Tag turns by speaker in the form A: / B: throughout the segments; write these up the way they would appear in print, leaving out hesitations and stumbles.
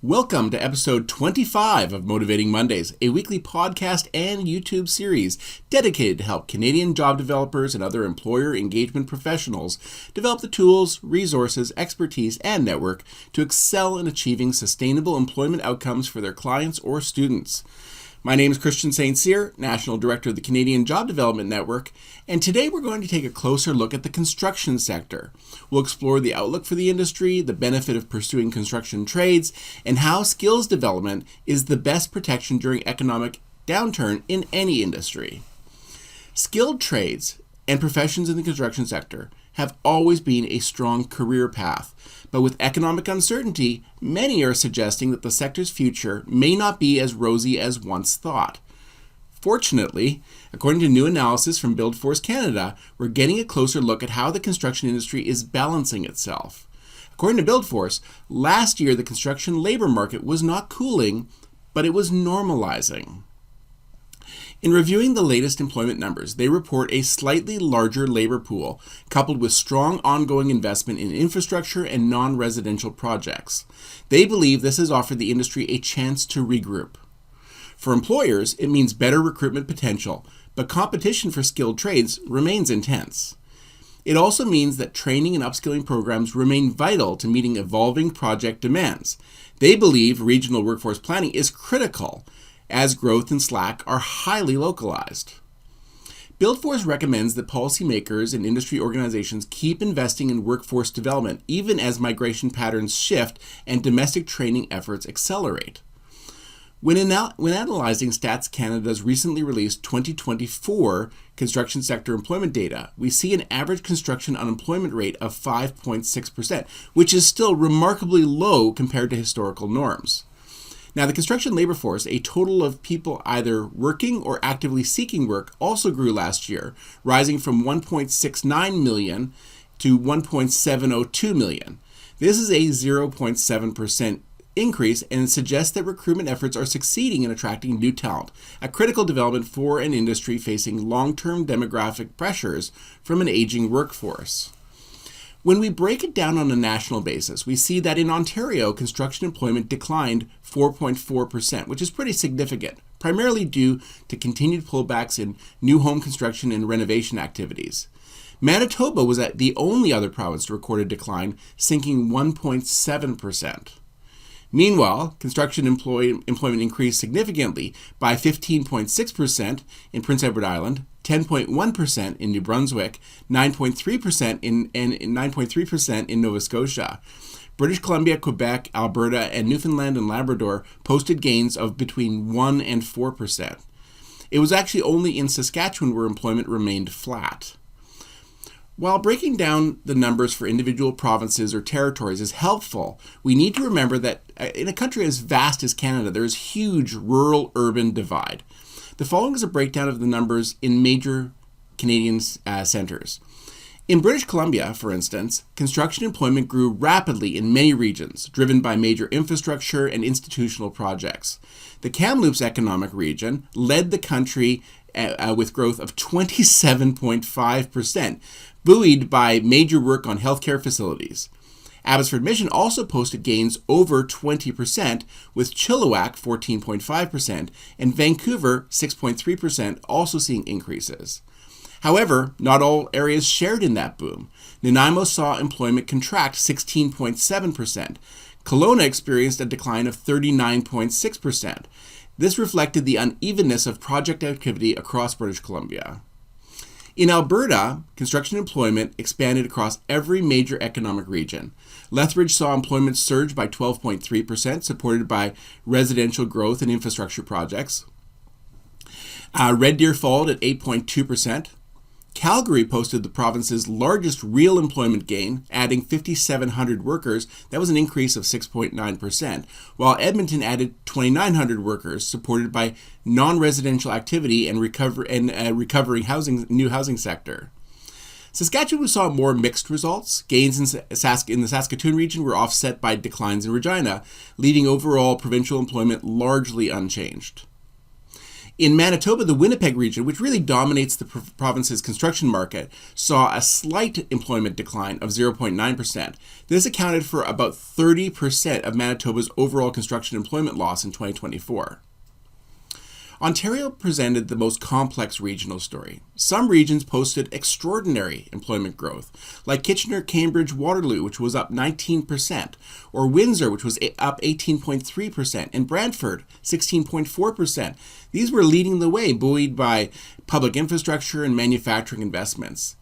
A: Welcome to episode 25 of Motivating Mondays, a weekly podcast and YouTube series dedicated to help Canadian job developers and other employer engagement professionals develop the tools, resources, expertise, and network to excel in achieving sustainable employment outcomes for their clients or students. My name is Christian St. Cyr, National Director of the Canadian Job Development Network, and today we're going to take a closer look at the construction sector. We'll explore the outlook for the industry, the benefit of pursuing construction trades, and how skills development is the best protection during economic downturn in any industry. Skilled trades and professions in the construction sector have always been a strong career path. But with economic uncertainty, many are suggesting that the sector's future may not be as rosy as once thought. Fortunately, according to new analysis from BuildForce Canada, we're getting a closer look at how the construction industry is balancing itself. According to BuildForce, last year the construction labor market was not cooling, but it was normalizing. In reviewing the latest employment numbers, they report a slightly larger labor pool, coupled with strong ongoing investment in infrastructure and non-residential projects. They believe this has offered the industry a chance to regroup. For employers, it means better recruitment potential, but competition for skilled trades remains intense. It also means that training and upskilling programs remain vital to meeting evolving project demands. They believe regional workforce planning is critical, as growth and slack are highly localized. BuildForce recommends that policymakers and industry organizations keep investing in workforce development even as migration patterns shift and domestic training efforts accelerate. When analyzing Stats Canada's recently released 2024 construction sector employment data, we see an average construction unemployment rate of 5.6%, which is still remarkably low compared to historical norms. Now, the construction labor force, a total of people either working or actively seeking work, also grew last year, rising from 1.69 million to 1.702 million. This is a 0.7% increase and suggests that recruitment efforts are succeeding in attracting new talent, a critical development for an industry facing long-term demographic pressures from an aging workforce. When we break it down on a national basis, we see that in Ontario, construction employment declined 4.4%, which is pretty significant, primarily due to continued pullbacks in new home construction and renovation activities. Manitoba was the only other province to record a decline, sinking 1.7%. Meanwhile, construction employment increased significantly by 15.6% in Prince Edward Island, 10.1% in New Brunswick, 9.3% in Nova Scotia. British Columbia, Quebec, Alberta, and Newfoundland and Labrador posted gains of between 1 and 4%. It was actually only in Saskatchewan where employment remained flat. While breaking down the numbers for individual provinces or territories is helpful, we need to remember that in a country as vast as Canada, there is huge rural-urban divide. The following is a breakdown of the numbers in major Canadian centres. In British Columbia, for instance, construction employment grew rapidly in many regions, driven by major infrastructure and institutional projects. The Kamloops economic region led the country with growth of 27.5%, buoyed by major work on healthcare facilities. Abbotsford Mission also posted gains over 20%, with Chilliwack 14.5% and Vancouver 6.3% also seeing increases. However, not all areas shared in that boom. Nanaimo saw employment contract 16.7%. Kelowna experienced a decline of 39.6%. This reflected the unevenness of project activity across British Columbia. In Alberta, construction employment expanded across every major economic region. Lethbridge saw employment surge by 12.3%, supported by residential growth and infrastructure projects. Red Deer followed at 8.2%. Calgary posted the province's largest real employment gain, adding 5,700 workers. That was an increase of 6.9%, while Edmonton added 2,900 workers, supported by non-residential activity and recovering new housing sector. Saskatchewan saw more mixed results. Gains in the Saskatoon region were offset by declines in Regina, leaving overall provincial employment largely unchanged. In Manitoba, the Winnipeg region, which really dominates the province's construction market, saw a slight employment decline of 0.9%. This accounted for about 30% of Manitoba's overall construction employment loss in 2024. Ontario presented the most complex regional story. Some regions posted extraordinary employment growth, like Kitchener, Cambridge, Waterloo, which was up 19%, or Windsor, which was up 18.3%, and Brantford, 16.4%. These were leading the way, buoyed by public infrastructure and manufacturing investments.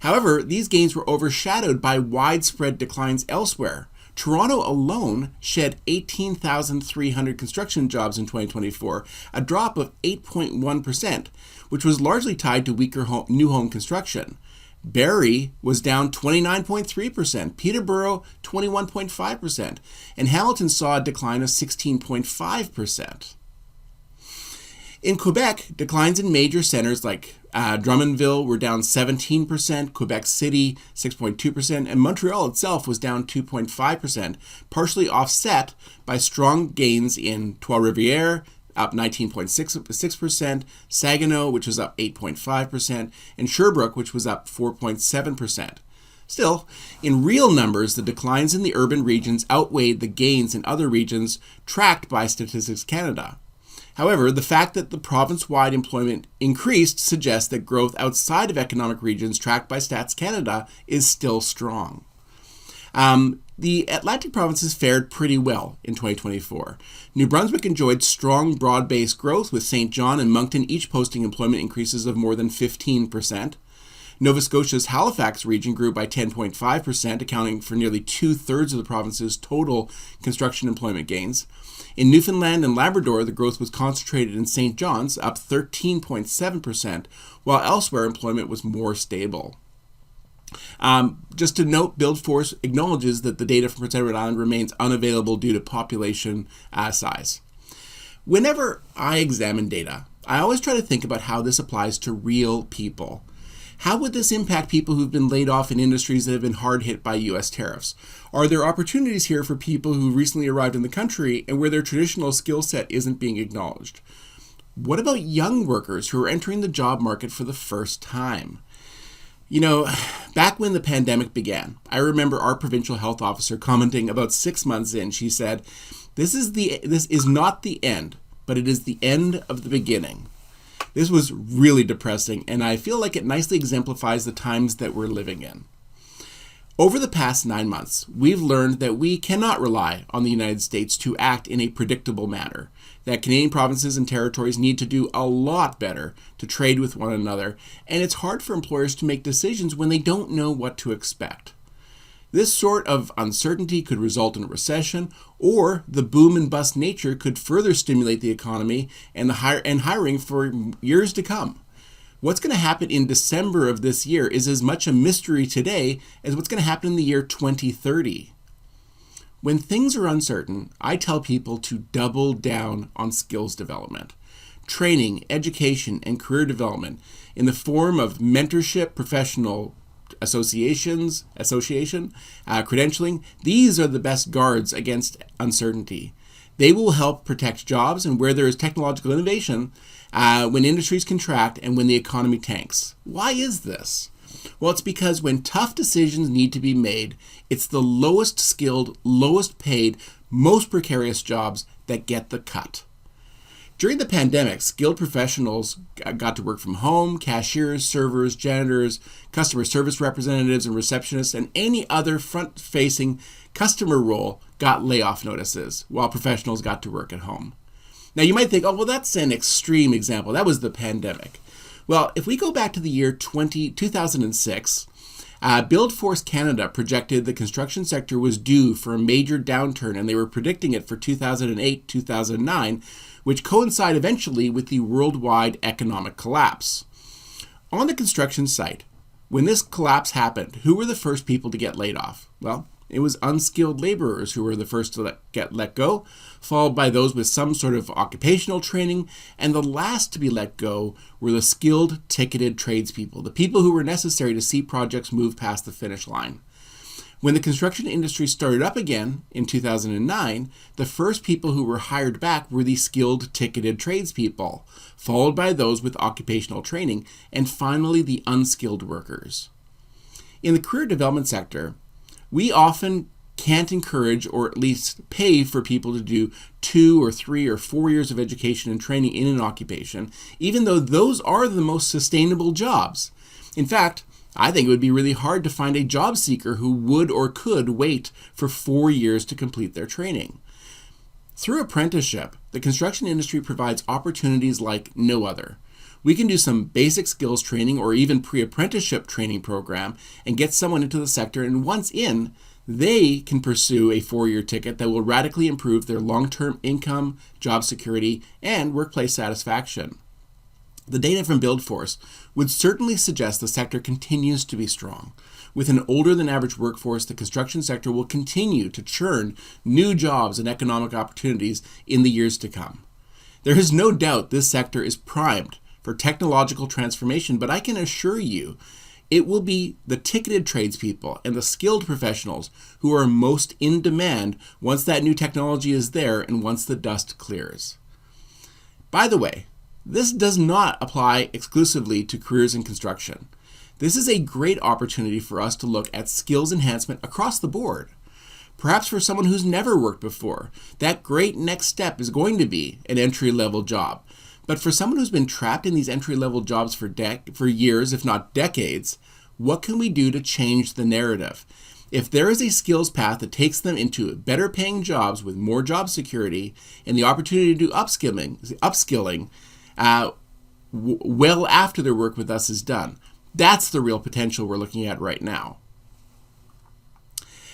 A: However, these gains were overshadowed by widespread declines elsewhere. Toronto alone shed 18,300 construction jobs in 2024, a drop of 8.1%, which was largely tied to weaker new home construction. Barrie was down 29.3%, Peterborough 21.5%, and Hamilton saw a decline of 16.5%. In Quebec, declines in major centers like Drummondville were down 17%, Quebec City 6.2%, and Montreal itself was down 2.5%, partially offset by strong gains in Trois-Rivières, up 19.6%, Saginaw, which was up 8.5%, and Sherbrooke, which was up 4.7%. Still, in real numbers, the declines in the urban regions outweighed the gains in other regions tracked by Statistics Canada. However, the fact that the province-wide employment increased suggests that growth outside of economic regions tracked by Stats Canada is still strong. The Atlantic provinces fared pretty well in 2024. New Brunswick enjoyed strong, broad-based growth, with St. John and Moncton each posting employment increases of more than 15%. Nova Scotia's Halifax region grew by 10.5%, accounting for nearly two-thirds of the province's total construction employment gains. In Newfoundland and Labrador, the growth was concentrated in St. John's, up 13.7%, while elsewhere employment was more stable. Just to note, BuildForce acknowledges that the data from Prince Edward Island remains unavailable due to population size. Whenever I examine data, I always try to think about how this applies to real people. How would this impact people who've been laid off in industries that have been hard hit by U.S. tariffs? Are there opportunities here for people who recently arrived in the country and where their traditional skill set isn't being acknowledged? What about young workers who are entering the job market for the first time? You know, back when the pandemic began, I remember our provincial health officer commenting about 6 months in. She said, this is not the end, but it is the end of the beginning. This was really depressing, and I feel like it nicely exemplifies the times that we're living in. Over the past 9 months, we've learned that we cannot rely on the United States to act in a predictable manner, that Canadian provinces and territories need to do a lot better to trade with one another, and it's hard for employers to make decisions when they don't know what to expect. This sort of uncertainty could result in a recession, or the boom and bust nature could further stimulate the economy and hiring for years to come. What's going to happen in December of this year is as much a mystery today as what's going to happen in the year 2030. When things are uncertain, I tell people to double down on skills development, training, education, and career development in the form of mentorship, professional association, credentialing. These are the best guards against uncertainty. They will help protect jobs and where there is technological innovation, when industries contract and when the economy tanks. Why is this? Well, it's because when tough decisions need to be made, it's the lowest skilled, lowest paid, most precarious jobs that get the cut. During the pandemic, skilled professionals got to work from home. Cashiers, servers, janitors, customer service representatives, and receptionists, and any other front-facing customer role got layoff notices, while professionals got to work at home. Now, you might think, oh, well, that's an extreme example. That was the pandemic. Well, if we go back to the year 2006, BuildForce Canada projected the construction sector was due for a major downturn, and they were predicting it for 2008-2009, which coincided eventually with the worldwide economic collapse. On the construction site, when this collapse happened, who were the first people to get laid off? Well, it was unskilled laborers who were the first to get let go, followed by those with some sort of occupational training, and the last to be let go were the skilled, ticketed tradespeople, the people who were necessary to see projects move past the finish line. When the construction industry started up again in 2009, the first people who were hired back were the skilled ticketed tradespeople, followed by those with occupational training, and finally the unskilled workers. In the career development sector, we often can't encourage or at least pay for people to do 2 or 3 or 4 years of education and training in an occupation, even though those are the most sustainable jobs. In fact, I think it would be really hard to find a job seeker who would or could wait for 4 years to complete their training. Through apprenticeship, the construction industry provides opportunities like no other. We can do some basic skills training or even pre-apprenticeship training program and get someone into the sector, and once in, they can pursue a 4-year ticket that will radically improve their long-term income, job security, and workplace satisfaction. The data from BuildForce would certainly suggest the sector continues to be strong. With an older than average workforce, the construction sector will continue to churn new jobs and economic opportunities in the years to come. There is no doubt this sector is primed for technological transformation, but I can assure you it will be the ticketed tradespeople and the skilled professionals who are most in demand once that new technology is there and once the dust clears. By the way, this does not apply exclusively to careers in construction. This is a great opportunity for us to look at skills enhancement across the board. Perhaps for someone who's never worked before, that great next step is going to be an entry-level job. But for someone who's been trapped in these entry-level jobs for years, if not decades, what can we do to change the narrative? If there is a skills path that takes them into better paying jobs with more job security and the opportunity to do upskilling well after their work with us is done, that's the real potential we're looking at right now.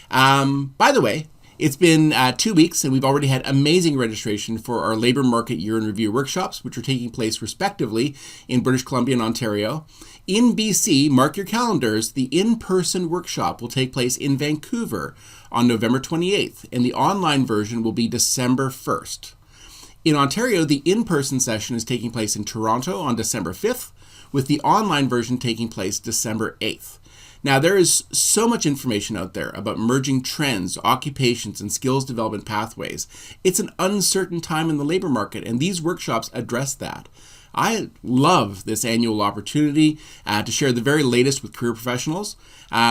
A: By the way, it's been 2 weeks and we've already had amazing registration for our labor market year in review workshops, which are taking place respectively in British Columbia and Ontario. In BC, mark your calendars, the in-person workshop will take place in Vancouver on November 28th, and the online version will be December 1st. In Ontario, the in-person session is taking place in Toronto on December 5th, with the online version taking place December 8th. Now, there is so much information out there about emerging trends, occupations, and skills development pathways. It's an uncertain time in the labor market, and these workshops address that. I love this annual opportunity to share the very latest with career professionals.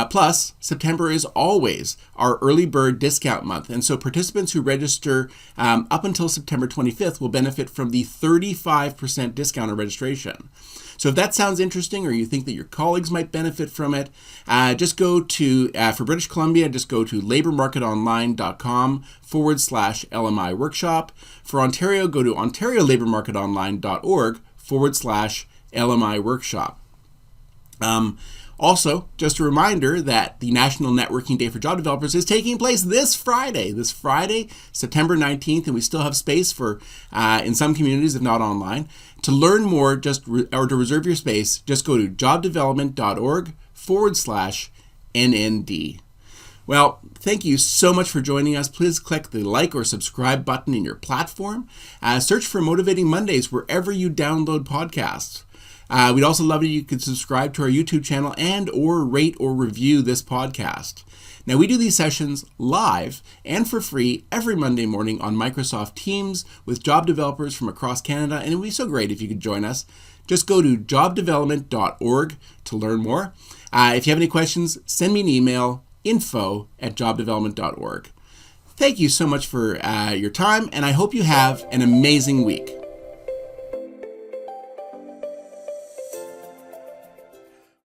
A: Plus, September is always our early bird discount month, and so participants who register up until September 25th will benefit from the 35% discount on registration. So if that sounds interesting or you think that your colleagues might benefit from it, just go to, for British Columbia, just go to labormarketonline.com/LMI workshop. For Ontario, go to ontariolabormarketonline.org/LMI workshop. Also, just a reminder that the National Networking Day for Job Developers is taking place this Friday, September 19th, and we still have space for, in some communities, if not online. To learn more, or to reserve your space, just go to jobdevelopment.org/NND. Well, thank you so much for joining us. Please click the like or subscribe button in your platform. Search for Motivating Mondays wherever you download podcasts. We'd also love it if you could subscribe to our YouTube channel and or rate or review this podcast. Now, we do these sessions live and for free every Monday morning on Microsoft Teams with job developers from across Canada, and it would be so great if you could join us. Just go to jobdevelopment.org to learn more. If you have any questions, send me an email, info@jobdevelopment.org. Thank you so much for your time, and I hope you have an amazing week.